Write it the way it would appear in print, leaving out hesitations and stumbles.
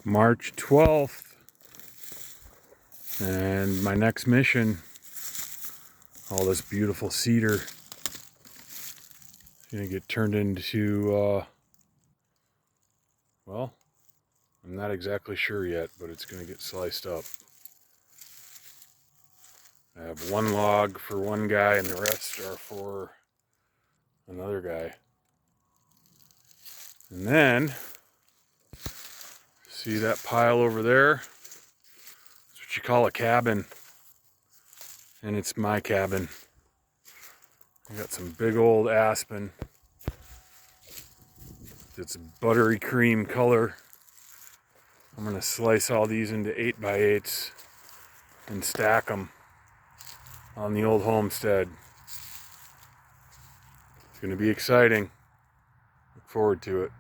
March 12th, and my next mission, all this beautiful cedar is gonna get turned into, well, I'm not exactly sure yet, but it's gonna get sliced up. I have one log for one guy and the rest are for another guy. And then, see that pile over there? That's what you call a cabin. And it's my cabin. I got some big old aspen. It's buttery cream color. I'm gonna slice all these into 8x8s and stack them on the old homestead. It's gonna be exciting. Look forward to it.